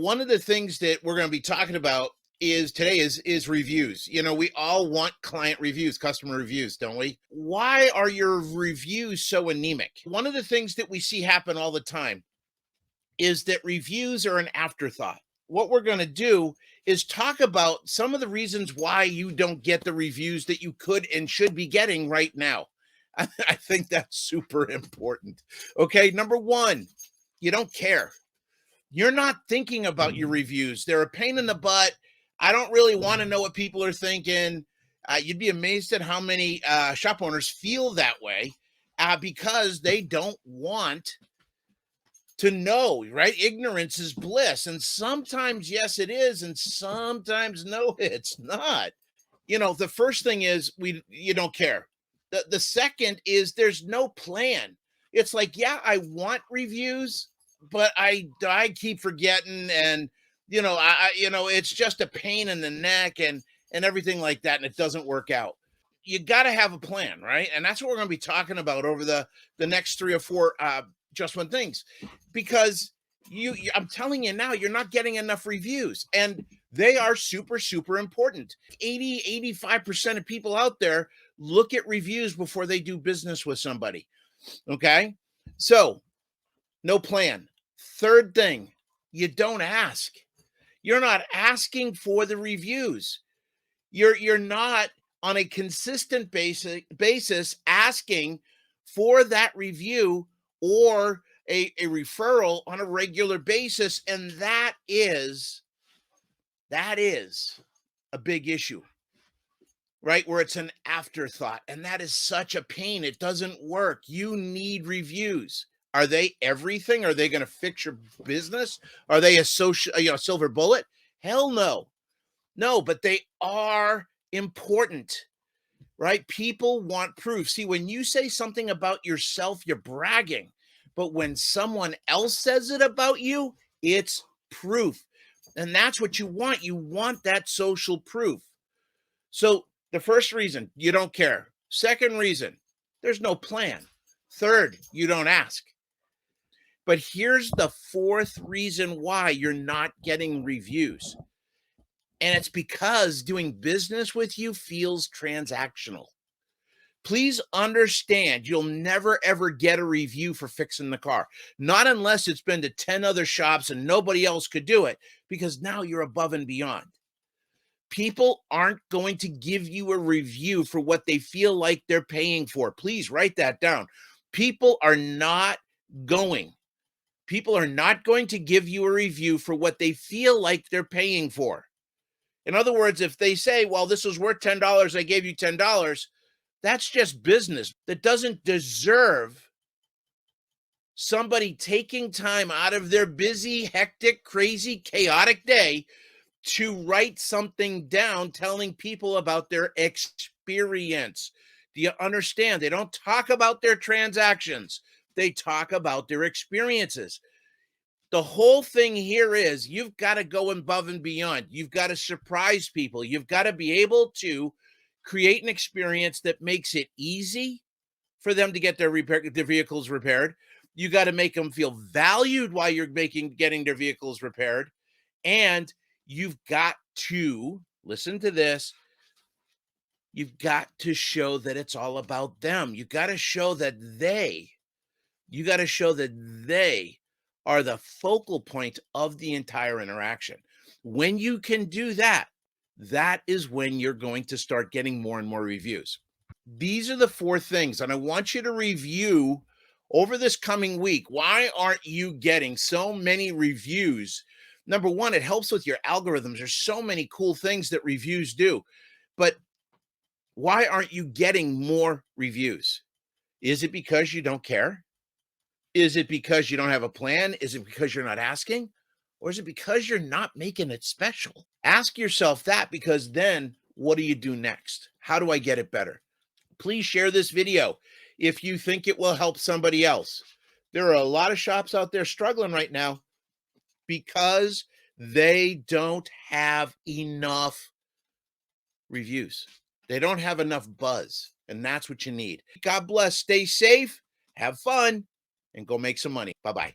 one of the things that we're going to be talking about is reviews. We all want client reviews, customer reviews, don't we? Why are your reviews so anemic? One of the things that we see happen all the time is that reviews are an afterthought. What we're going to do is talk about some of the reasons why you don't get the reviews that you could and should be getting right now. I think that's super important. Okay, number one, you don't care. You're not thinking about your reviews. They're a pain in the butt. I don't really want to know what people are thinking. You'd be amazed at how many shop owners feel that way because they don't want to know, right? Ignorance is bliss. And sometimes, yes, it is. And sometimes, no, it's not. The first thing is you don't care. The second is there's no plan. It's like, yeah, I want reviews, but I keep forgetting, and it's just a pain in the neck and everything like that, and it doesn't work out. You got to have a plan, right? And that's what we're going to be talking about over the next 3 or 4 just one things, because I'm telling you now, you're not getting enough reviews, and they are super, super important. 85% of people out there look at reviews before they do business with somebody. Okay. So no plan. Third thing, you don't ask. You're not asking for the reviews. You're not on a consistent basis asking for that review or a referral on a regular basis. And that is a big issue, right? Where it's an afterthought. And that is such a pain. It doesn't work. You need reviews. Are they everything? Are they going to fix your business? Are they a silver bullet? Hell no. No, but they are important, right? People want proof. See, when you say something about yourself, you're bragging. But when someone else says it about you, it's proof. And that's what you want. You want that social proof. So the first reason, you don't care. Second reason, there's no plan. Third, you don't ask. But here's the fourth reason why you're not getting reviews. And it's because doing business with you feels transactional. Please understand, you'll never, ever get a review for fixing the car. Not unless it's been to 10 other shops and nobody else could do it, because now you're above and beyond. People aren't going to give you a review for what they feel like they're paying for. Please write that down. People are not going to give you a review for what they feel like they're paying for. In other words, if they say, well, this was worth $10, I gave you $10, that's just business. That doesn't deserve somebody taking time out of their busy, hectic, crazy, chaotic day to write something down telling people about their experience. Do you understand? They don't talk about their transactions. They talk about their experiences. The whole thing here is you've got to go above and beyond. You've got to surprise people. You've got to be able to create an experience that makes it easy for them to get their vehicles repaired. You got to make them feel valued while you're getting their vehicles repaired. And you've got to, listen to this, you've got to show that it's all about them. You got to show that they are the focal point of the entire interaction. When you can do that, that is when you're going to start getting more and more reviews. These are the 4 things, and I want you to review over this coming week. Why aren't you getting so many reviews? Number one, it helps with your algorithms. There's so many cool things that reviews do, but why aren't you getting more reviews? Is it because you don't care? Is it because you don't have a plan? Is it because you're not asking? Or is it because you're not making it special? Ask yourself that, because then what do you do next? How do I get it better? Please share this video if you think it will help somebody else. There are a lot of shops out there struggling right now because they don't have enough reviews. They don't have enough buzz, and that's what you need. God bless. Stay safe, have fun, and go make some money. Bye-bye.